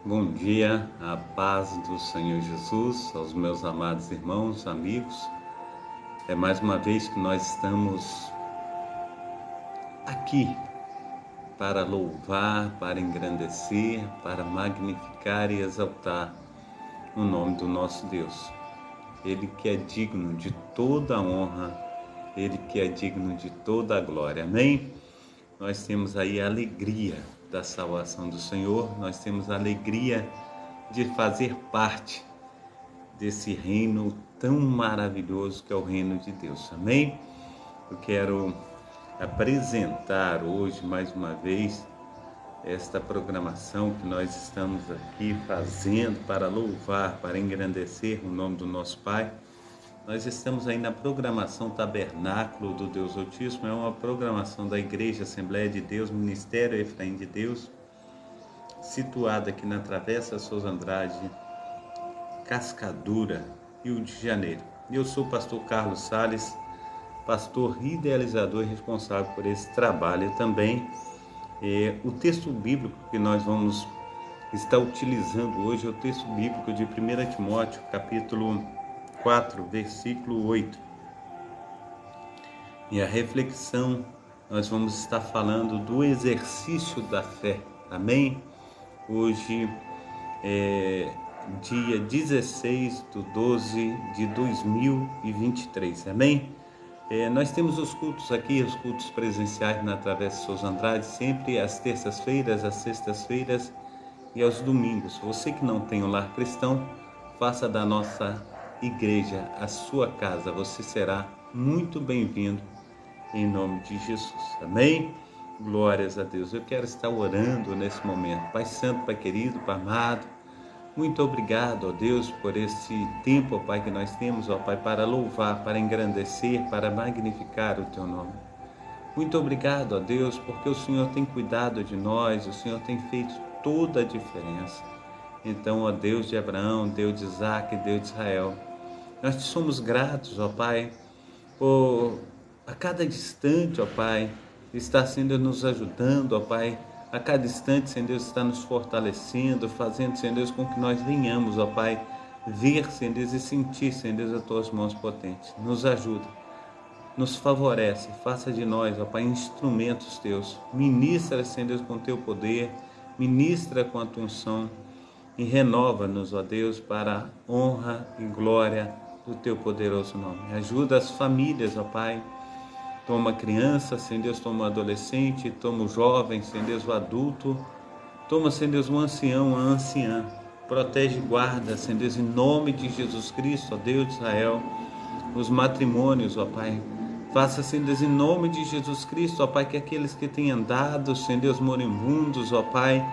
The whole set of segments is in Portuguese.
Bom dia, a paz do Senhor Jesus, aos meus amados irmãos, amigos. É mais uma vez que nós estamos aqui para louvar, para engrandecer, para magnificar e exaltar o nome do nosso Deus. Ele que é digno de toda a honra, Ele que é digno de toda a glória. Amém? Nós temos aí a alegria da salvação do Senhor, nós temos a alegria de fazer parte desse reino tão maravilhoso que é o reino de Deus. Amém? Eu quero apresentar hoje mais uma vez esta programação que nós estamos aqui fazendo para louvar, para engrandecer o nome do nosso Pai. Nós estamos aí na programação Tabernáculo do Deus Altíssimo, é uma programação da Igreja Assembleia de Deus, Ministério Efraim de Deus, situada aqui na Travessa Souza Andrade, Cascadura, Rio de Janeiro. Eu sou o pastor Carlos Sales, pastor idealizador e responsável por esse trabalho também. O texto bíblico que nós vamos estar utilizando hoje é o texto bíblico de 1 Timóteo, capítulo 4, versículo 8. E a reflexão, nós vamos estar falando do exercício da fé. Amém? Hoje é dia 16 de 12 de 2023, amém? Nós temos os cultos aqui, os cultos presenciais na Travessa Souza Andrade, sempre às terças-feiras, às sextas-feiras e aos domingos. Você que não tem um lar cristão, faça da nossa igreja a sua casa, você será muito bem-vindo em nome de Jesus, amém? Glórias a Deus. Eu quero estar orando nesse momento. Pai Santo, Pai querido, Pai amado, muito obrigado, ó Deus, por esse tempo, ó Pai, que nós temos, ó Pai, para louvar, para engrandecer, para magnificar o Teu nome. Muito obrigado, ó Deus, porque o Senhor tem cuidado de nós, o Senhor tem feito toda a diferença. Então, ó Deus de Abraão, Deus de Isaac, Deus de Israel, nós te somos gratos, ó Pai, por a cada instante, ó Pai, está sendo nos ajudando, ó Pai. A cada instante, Senhor Deus, está nos fortalecendo, fazendo, Senhor Deus, com que nós venhamos, ó Pai, ver, Senhor Deus, e sentir, Senhor Deus, as Tuas mãos potentes. Nos ajuda, nos favorece, faça de nós, ó Pai, instrumentos Teus. Ministra, Senhor Deus, com Teu poder, ministra com a Tua unção e renova-nos, ó Deus, para a honra e glória do Teu poderoso nome. Ajuda as famílias, ó Pai. Toma a criança, Senhor Deus, toma o adolescente, toma o jovem, Senhor Deus, o adulto. Toma, Senhor Deus, o ancião, a anciã. Protege e guarda, Senhor Deus, em nome de Jesus Cristo, ó Deus de Israel, os matrimônios, ó Pai. Faça, Senhor Deus, em nome de Jesus Cristo, ó Pai, que aqueles que têm andado, Senhor Deus, moribundos, ó Pai,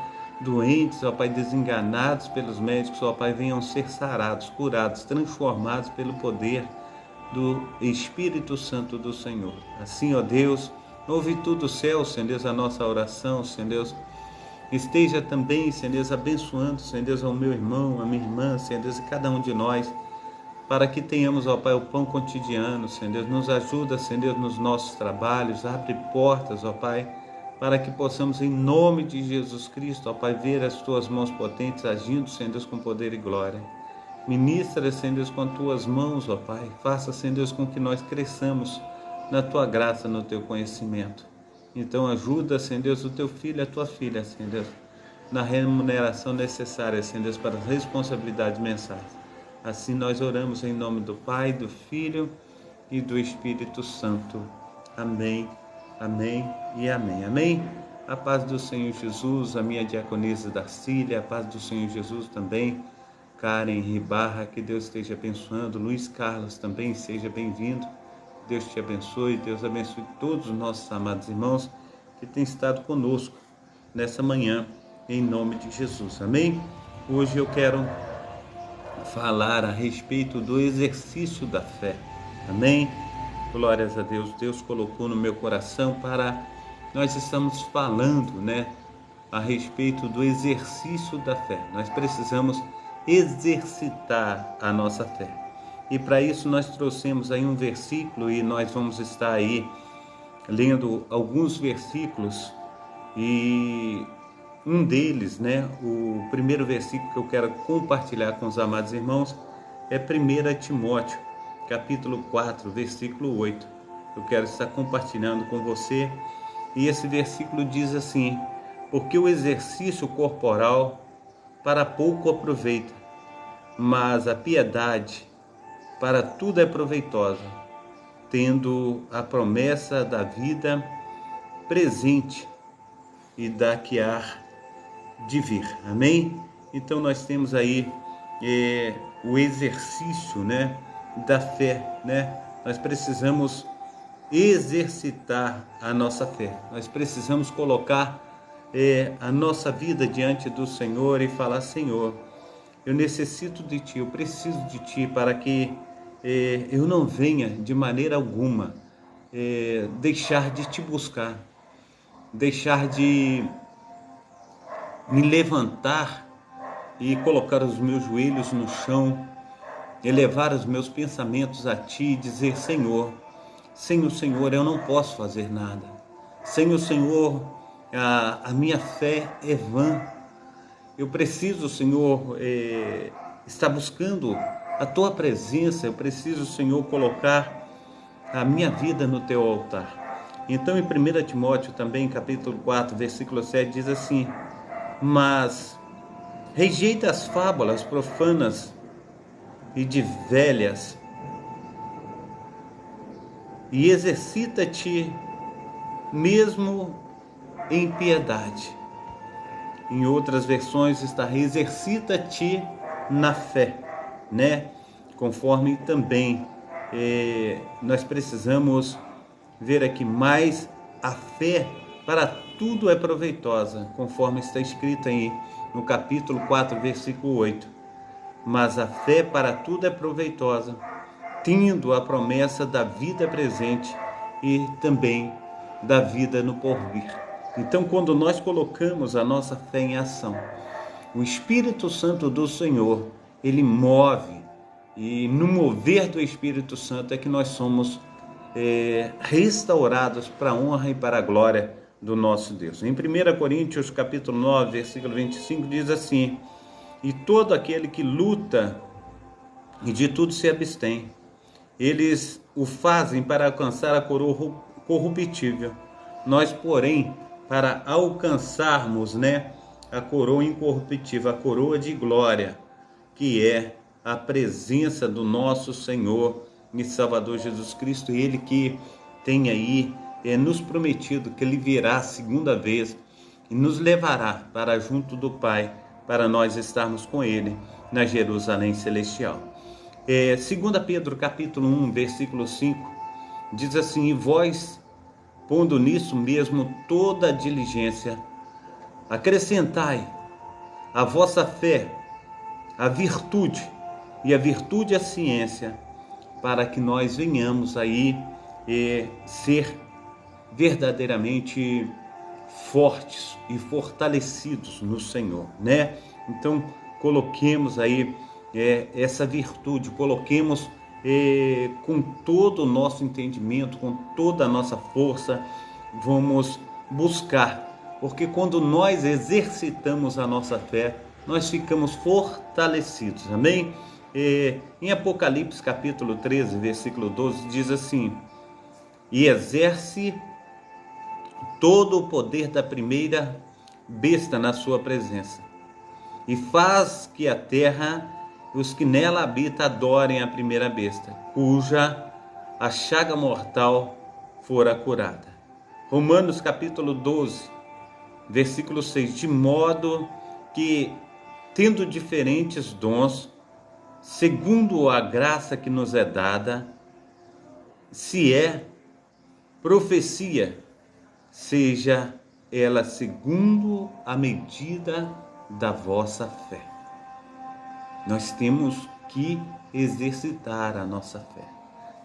doentes, ó Pai, desenganados pelos médicos, ó Pai, venham ser sarados, curados, transformados pelo poder do Espírito Santo do Senhor. Assim, ó Deus, ouve tudo o céu, Senhor Deus, a nossa oração, Senhor Deus. Esteja também, Senhor Deus, abençoando, Senhor Deus, ao meu irmão, a minha irmã, Senhor Deus, e cada um de nós, para que tenhamos, ó Pai, o pão cotidiano, Senhor Deus. Nos ajuda, Senhor Deus, nos nossos trabalhos, abre portas, ó Pai, para que possamos, em nome de Jesus Cristo, ó Pai, ver as Tuas mãos potentes agindo, Senhor Deus, com poder e glória. Ministra, Senhor Deus, com as Tuas mãos, ó Pai. Faça, Senhor Deus, com que nós cresçamos na Tua graça, no Teu conhecimento. Então ajuda, Senhor Deus, o Teu filho e a Tua filha, Senhor Deus, na remuneração necessária, Senhor Deus, para as responsabilidades mensais. Assim nós oramos em nome do Pai, do Filho e do Espírito Santo. Amém, amém e amém. Amém? A paz do Senhor Jesus, a minha diaconisa Darcília, a paz do Senhor Jesus também. Karen Ribarra, que Deus esteja abençoando. Luiz Carlos também, seja bem-vindo. Deus te abençoe, Deus abençoe todos os nossos amados irmãos que têm estado conosco nessa manhã, em nome de Jesus. Amém? Hoje eu quero falar a respeito do exercício da fé. Amém? Glórias a Deus. Deus colocou no meu coração para nós estamos falando, a respeito do exercício da fé. Nós precisamos exercitar a nossa fé. E para isso nós trouxemos aí um versículo e nós vamos estar aí lendo alguns versículos e Um deles, né, o primeiro versículo que eu quero compartilhar com os amados irmãos é 1 Timóteo, capítulo 4, versículo 8. Eu quero estar compartilhando com você. E esse versículo diz assim: porque o exercício corporal para pouco aproveita, mas a piedade para tudo é proveitosa, tendo a promessa da vida presente e da que há de vir. Amém? Então nós temos aí o exercício, né, da fé, né? Nós precisamos exercitar a nossa fé. Nós precisamos colocar a nossa vida diante do Senhor e falar: Senhor, eu necessito de Ti, eu preciso de Ti para que eu não venha de maneira alguma deixar de Te buscar, deixar de me levantar e colocar os meus joelhos no chão, elevar os meus pensamentos a Ti e dizer: Senhor, sem o Senhor eu não posso fazer nada. Sem o Senhor a minha fé é vã. Eu preciso, Senhor, estar buscando a Tua presença. Eu preciso, Senhor, colocar a minha vida no Teu altar. Então, em 1 Timóteo também, capítulo 4, versículo 7, diz assim: mas rejeita as fábulas profanas e de velhas, e exercita-te mesmo em piedade. Em outras versões está: exercita-te na fé, né? Conforme também nós precisamos ver aqui mais: a fé para tudo é proveitosa, conforme está escrito aí no capítulo 4, versículo 8. Mas a fé para tudo é proveitosa, tendo a promessa da vida presente e também da vida no porvir. Então, quando nós colocamos a nossa fé em ação, o Espírito Santo do Senhor, ele move, e no mover do Espírito Santo é que nós somos restaurados para a honra e para a glória do nosso Deus. Em 1 Coríntios capítulo 9, versículo 25, diz assim: e todo aquele que luta e de tudo se abstém, eles o fazem para alcançar a coroa corruptível. Nós, porém, para alcançarmos, né, a coroa incorruptível, a coroa de glória, que é a presença do nosso Senhor e Salvador Jesus Cristo, Ele que tem aí nos prometido que Ele virá a segunda vez e nos levará para junto do Pai, para nós estarmos com Ele na Jerusalém Celestial. 2 Pedro capítulo 1, versículo 5, diz assim: e vós, pondo nisso mesmo toda a diligência, acrescentai a vossa fé a virtude, e a virtude a ciência, para que nós venhamos aí ser verdadeiramente fortes e fortalecidos no Senhor, né? Então, coloquemos aí essa virtude, coloquemos com todo o nosso entendimento, com toda a nossa força, vamos buscar, porque quando nós exercitamos a nossa fé, nós ficamos fortalecidos, amém? Em Apocalipse capítulo 13, versículo 12, diz assim: e exerce todo o poder da primeira besta na sua presença, e faz que a terra e os que nela habitam adorem a primeira besta, cuja a chaga mortal fora curada. Romanos capítulo 12, versículo 6, de modo que, tendo diferentes dons, segundo a graça que nos é dada, se é profecia, seja ela segundo a medida da vossa fé. Nós temos que exercitar a nossa fé.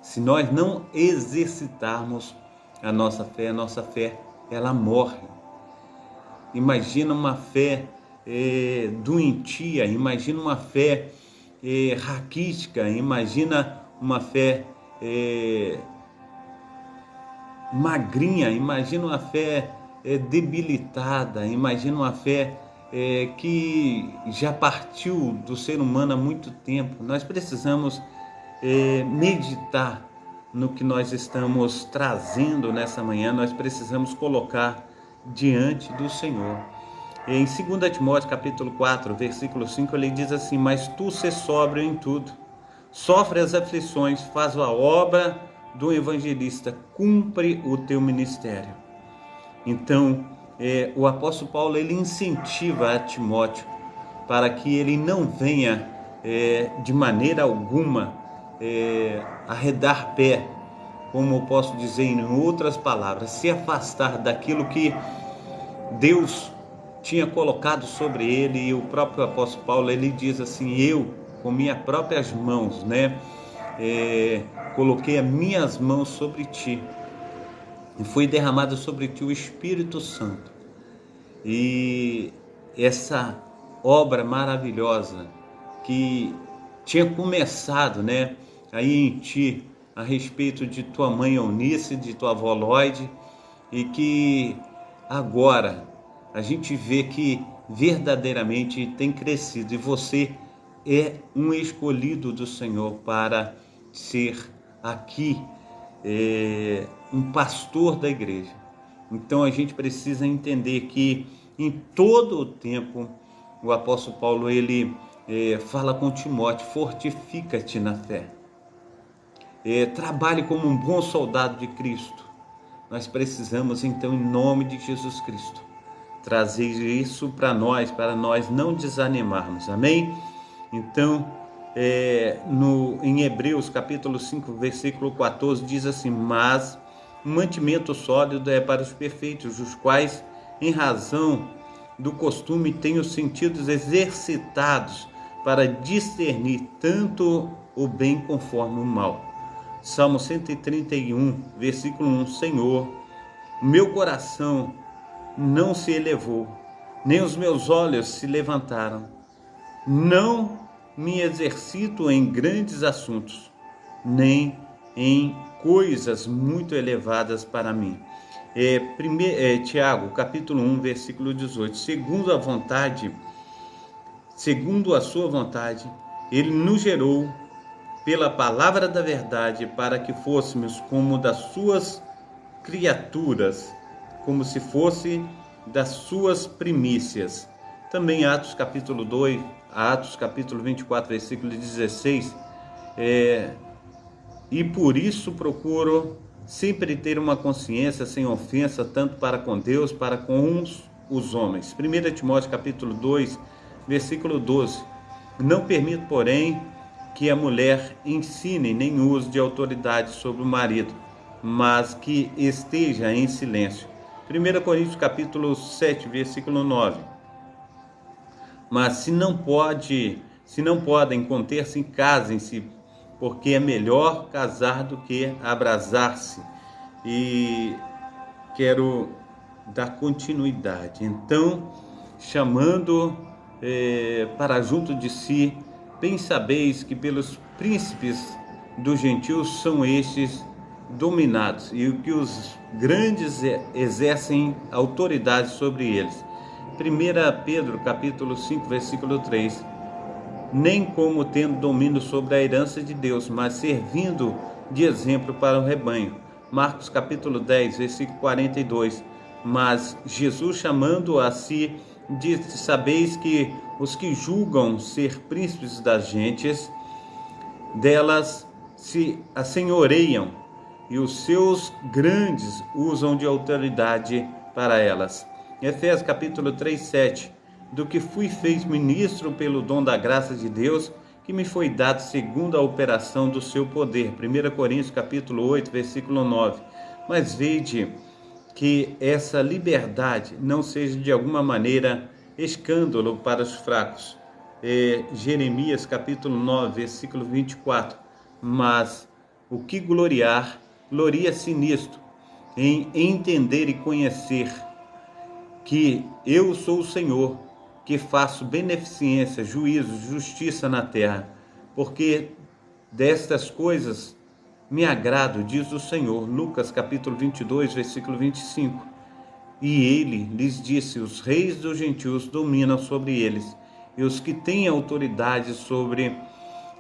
Se nós não exercitarmos a nossa fé ela morre. Imagina uma fé doentia, imagina uma fé raquítica, imagina uma fé magrinha, imagina uma fé debilitada, imagina uma fé que já partiu do ser humano há muito tempo. Nós precisamos meditar no que nós estamos trazendo nessa manhã, nós precisamos colocar diante do Senhor. Em 2 Timóteo capítulo 4, versículo 5, ele diz assim: mas tu se sóbrio em tudo, sofre as aflições, faz a obra do evangelista, cumpre o teu ministério. Então, o apóstolo Paulo, ele incentiva a Timóteo para que ele não venha de maneira alguma arredar pé, como eu posso dizer em outras palavras, se afastar daquilo que Deus tinha colocado sobre ele. E o próprio apóstolo Paulo, ele diz assim: eu com minhas próprias mãos, coloquei as minhas mãos sobre ti, e foi derramado sobre ti o Espírito Santo. E essa obra maravilhosa que tinha começado, aí em ti, a respeito de tua mãe Eunice, de tua avó Lloyd, e que agora a gente vê que verdadeiramente tem crescido, e você é um escolhido do Senhor para ser aqui um pastor da igreja. Então a gente precisa entender que em todo o tempo o apóstolo Paulo, ele fala com Timóteo: fortifica-te na fé, trabalhe como um bom soldado de Cristo. Nós precisamos então, em nome de Jesus Cristo, trazer isso para nós não desanimarmos, amém? Então, em Hebreus capítulo 5, versículo 14, diz assim: mas o mantimento sólido é para os perfeitos, os quais, em razão do costume, têm os sentidos exercitados para discernir tanto o bem conforme o mal. Salmo 131, versículo 1: Senhor, meu coração não se elevou, nem os meus olhos se levantaram. Não me exercito em grandes assuntos, nem em coisas muito elevadas para mim. Tiago, capítulo 1, versículo 18. Segundo a sua vontade, ele nos gerou pela palavra da verdade, para que fôssemos como das suas criaturas, como se fosse das suas primícias. Também Atos capítulo 2, Atos capítulo 24, versículo 16, e por isso procuro sempre ter uma consciência sem ofensa, tanto para com Deus, para com os homens. 1 Timóteo capítulo 2, versículo 12, não permito, porém, que a mulher ensine nem use de autoridade sobre o marido, mas que esteja em silêncio. 1 Coríntios capítulo 7, versículo 9. Mas se não podem conter-se, casem-se, porque é melhor casar do que abrasar-se. E quero dar continuidade. Então, chamando para junto de si, bem sabeis que pelos príncipes dos gentios são estes dominados, e que os grandes exercem autoridade sobre eles. 1 Pedro capítulo 5, versículo 3. Nem como tendo domínio sobre a herança de Deus, mas servindo de exemplo para o rebanho. Marcos capítulo 10, versículo 42. Mas Jesus, chamando a si, disse: sabeis que os que julgam ser príncipes das gentes, delas se assenhoreiam, e os seus grandes usam de autoridade para elas. Efésios capítulo 3, 7. Do que fui feito ministro pelo dom da graça de Deus, que me foi dado segundo a operação do seu poder. 1 Coríntios capítulo 8, versículo 9. Mas vede que essa liberdade não seja de alguma maneira escândalo para os fracos. Jeremias capítulo 9, versículo 24. Mas o que gloriar, gloria-se nisto, em entender e conhecer que eu sou o Senhor, que faço beneficência, juízo, justiça na terra, porque destas coisas me agrado, diz o Senhor. Lucas capítulo 22, versículo 25. E ele lhes disse: os reis dos gentios dominam sobre eles, e os que têm autoridade sobre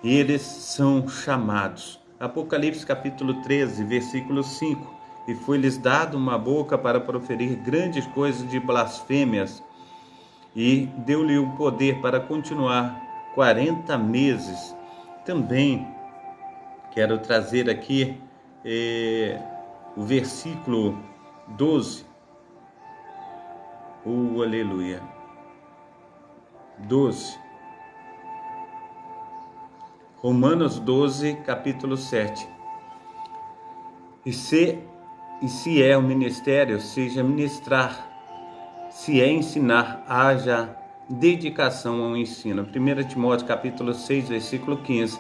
eles são chamados. Apocalipse capítulo 13, versículo 5. E foi-lhes dado uma boca para proferir grandes coisas de blasfêmias, e deu-lhe o poder para continuar 40 meses. Também quero trazer aqui o versículo 12. Aleluia. 12. Romanos 12, capítulo 7. E se é o ministério, seja ministrar. Se é ensinar, haja dedicação ao ensino. 1 Timóteo capítulo 6, versículo 15.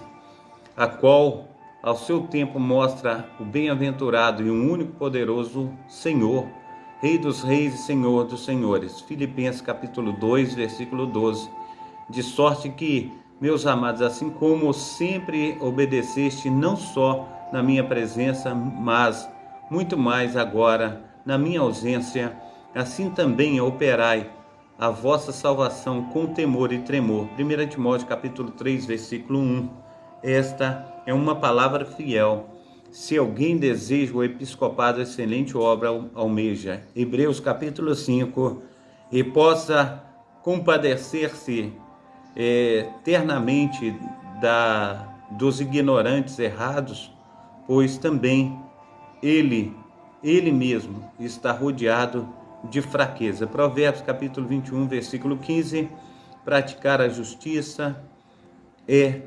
A qual, ao seu tempo, mostra o bem-aventurado e o único poderoso Senhor, Rei dos reis e Senhor dos senhores. Filipenses capítulo 2, versículo 12. De sorte que, meus amados, assim como sempre obedeceste, não só na minha presença, mas muito mais agora, na minha ausência, assim também operai a vossa salvação com temor e tremor. 1 Timóteo capítulo 3, versículo 1. Esta é uma palavra fiel. Se alguém deseja o episcopado, excelente obra almeja. Hebreus capítulo 5. E possa compadecer-se eternamente dos ignorantes errados, pois também ele mesmo está rodeado de fraqueza. Provérbios capítulo 21, versículo 15. Praticar a justiça é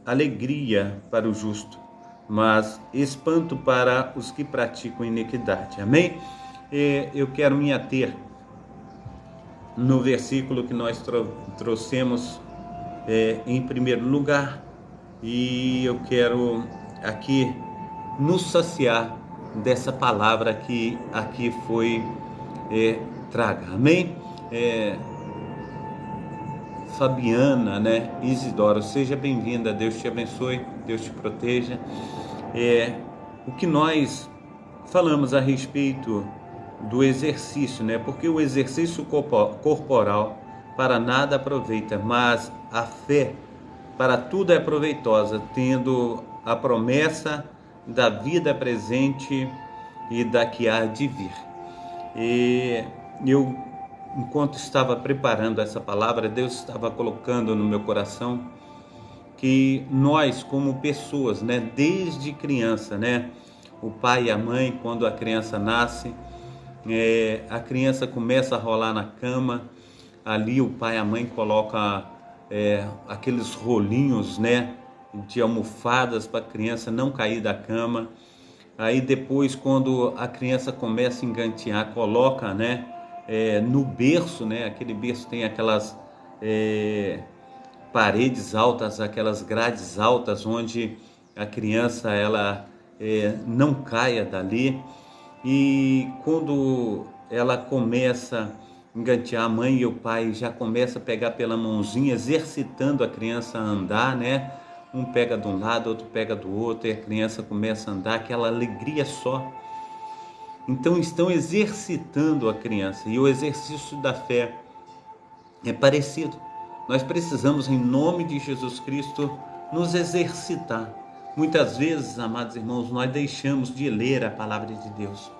alegria para o justo, mas espanto para os que praticam iniquidade. Amém? Eu quero me ater no versículo que nós trouxemos em primeiro lugar, e eu quero aqui nos saciar dessa palavra que aqui foi traga. Amém? Fabiana, Isidoro, seja bem-vinda. Deus te abençoe, Deus te proteja. O que nós falamos a respeito do exercício, porque o exercício corporal para nada aproveita, mas a fé para tudo é proveitosa, tendo a promessa da vida presente e da que há de vir. E eu, enquanto estava preparando essa palavra, Deus estava colocando no meu coração que nós, como pessoas, desde criança, o pai e a mãe, quando a criança nasce, a criança começa a rolar na cama, ali o pai e a mãe colocam aqueles rolinhos, de almofadas para a criança não cair da cama. Aí depois, quando a criança começa a engatinhar, coloca, no berço, aquele berço tem aquelas paredes altas, aquelas grades altas, onde a criança ela não caia dali. E quando ela começa a engatear, a mãe e o pai já começam a pegar pela mãozinha, exercitando a criança a andar, Um pega de um lado, outro pega do outro, e a criança começa a andar, aquela alegria só. Então estão exercitando a criança, e o exercício da fé é parecido. Nós precisamos, em nome de Jesus Cristo, nos exercitar. Muitas vezes, amados irmãos, nós deixamos de ler a palavra de Deus.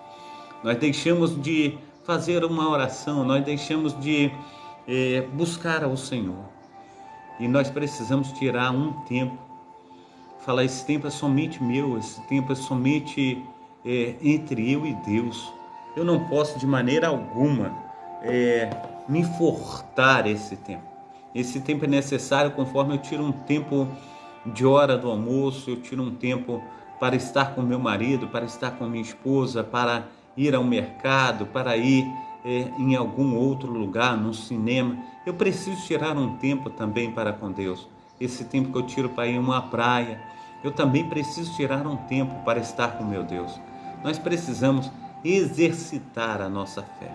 Nós deixamos de fazer uma oração, nós deixamos de buscar ao Senhor. E nós precisamos tirar um tempo, falar: esse tempo é somente meu, esse tempo é somente entre eu e Deus. Eu não posso de maneira alguma me furtar esse tempo. Esse tempo é necessário conforme eu tiro um tempo de hora do almoço, eu tiro um tempo para estar com meu marido, para estar com minha esposa, para ir ao mercado, para ir em algum outro lugar, no cinema. Eu preciso tirar um tempo também para com Deus. Esse tempo que eu tiro para ir a uma praia, eu também preciso tirar um tempo para estar com meu Deus. Nós precisamos exercitar a nossa fé.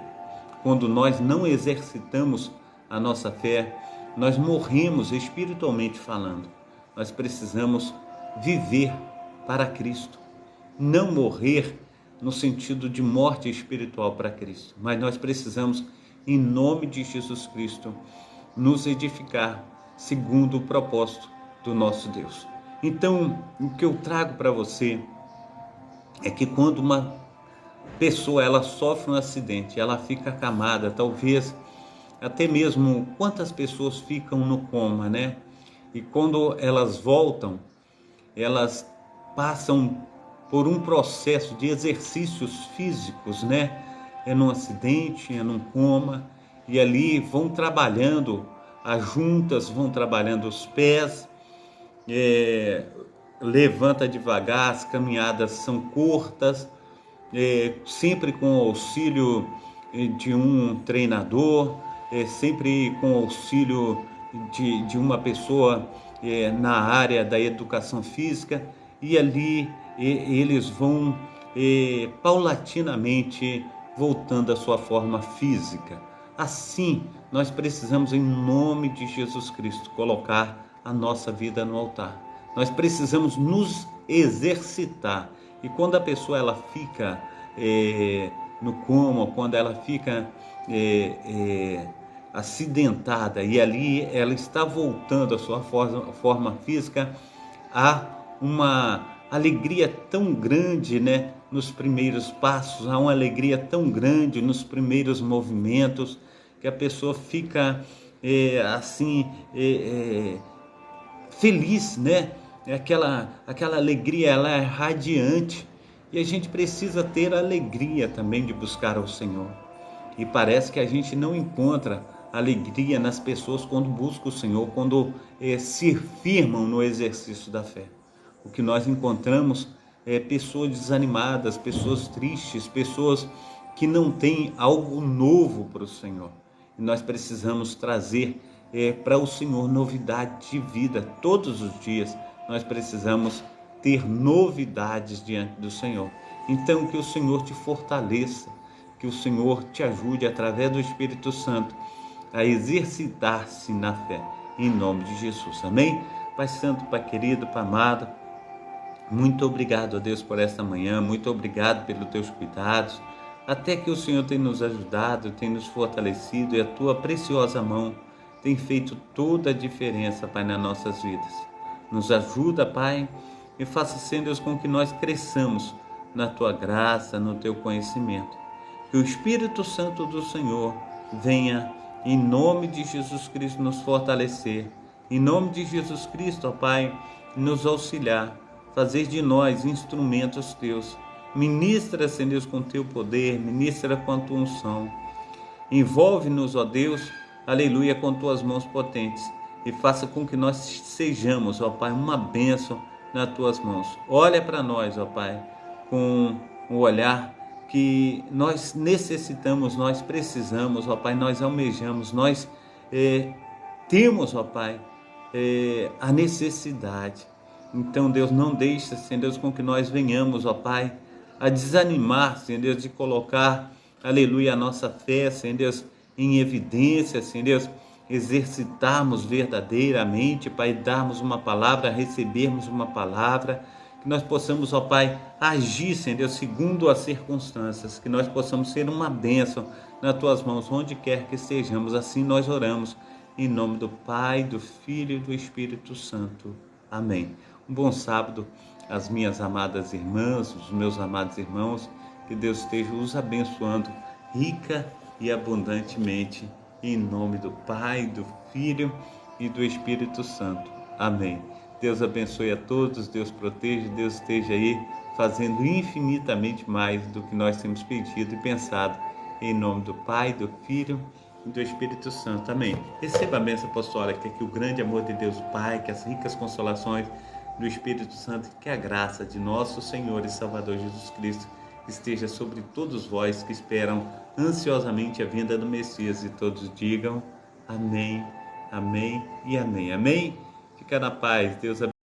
Quando nós não exercitamos a nossa fé, nós morremos espiritualmente falando. Nós precisamos viver para Cristo, não morrer no sentido de morte espiritual para Cristo, mas nós precisamos, em nome de Jesus Cristo, nos edificar segundo o propósito do nosso Deus. Então, o que eu trago para você é que quando uma pessoa ela sofre um acidente, ela fica acamada, talvez até mesmo quantas pessoas ficam no coma, né? E quando elas voltam, elas passam por um processo de exercícios físicos, né? É num acidente, é num coma, e ali vão trabalhando as juntas, vão trabalhando os pés, levanta devagar, as caminhadas são curtas, sempre com o auxílio de um treinador, sempre com o auxílio de uma pessoa na área da educação física, e ali eles vão paulatinamente voltando à sua forma física. Assim, nós precisamos, em nome de Jesus Cristo, colocar a nossa vida no altar. Nós precisamos nos exercitar. E quando a pessoa ela fica no coma, quando ela fica acidentada e ali ela está voltando à sua forma física, há uma alegria tão grande, né, nos primeiros passos, há uma alegria tão grande nos primeiros movimentos, que a pessoa fica feliz, né? Aquela alegria, ela é radiante, e a gente precisa ter alegria também de buscar ao Senhor. E parece que a gente não encontra alegria nas pessoas quando buscam o Senhor, quando se firmam no exercício da fé. O que nós encontramos é pessoas desanimadas, pessoas tristes, pessoas que não têm algo novo para o Senhor. E nós precisamos trazer para o Senhor novidade de vida. Todos os dias nós precisamos ter novidades diante do Senhor. Então, que o Senhor te fortaleça, que o Senhor te ajude através do Espírito Santo a exercitar-se na fé, em nome de Jesus. Amém? Pai Santo, Pai querido, Pai amado, muito obrigado a Deus por esta manhã, muito obrigado pelos teus cuidados, até que o Senhor tem nos ajudado, tem nos fortalecido, e a tua preciosa mão tem feito toda a diferença, Pai, nas nossas vidas. Nos ajuda, Pai, e faça, Senhor Deus, com que nós cresçamos na tua graça, no teu conhecimento. Que o Espírito Santo do Senhor venha, em nome de Jesus Cristo, nos fortalecer. Em nome de Jesus Cristo, ó Pai, nos auxiliar, fazer de nós instrumentos teus. Ministra, Senhor Deus, com teu poder, ministra com a tua unção. Envolve-nos, ó Deus, aleluia, com tuas mãos potentes, e faça com que nós sejamos, ó Pai, uma bênção nas tuas mãos. Olha para nós, ó Pai, com o olhar que nós necessitamos, nós precisamos, ó Pai, nós almejamos, nós temos, ó Pai, a necessidade. Então, Deus, não deixa, Senhor Deus, com que nós venhamos, ó Pai, a desanimar, Senhor Deus, de colocar, aleluia, a nossa fé, Senhor Deus, em evidência, Senhor Deus, exercitarmos verdadeiramente, Pai, darmos uma palavra, recebermos uma palavra, que nós possamos, ó Pai, agir, Senhor Deus, segundo as circunstâncias, que nós possamos ser uma bênção nas tuas mãos, onde quer que estejamos. Assim nós oramos, em nome do Pai, do Filho e do Espírito Santo. Amém. Um bom sábado às minhas amadas irmãs, os meus amados irmãos, que Deus esteja os abençoando rica e abundantemente, em nome do Pai, do Filho e do Espírito Santo. Amém. Deus abençoe a todos, Deus proteja, Deus esteja aí fazendo infinitamente mais do que nós temos pedido e pensado, em nome do Pai, do Filho e do Espírito Santo. Amém. Receba a bênção apostólica, que o grande amor de Deus Pai, que as ricas consolações do Espírito Santo, que a graça de nosso Senhor e Salvador Jesus Cristo esteja sobre todos vós que esperam ansiosamente a vinda do Messias, e todos digam amém, amém e amém. Amém? Fica na paz. Deus abençoe.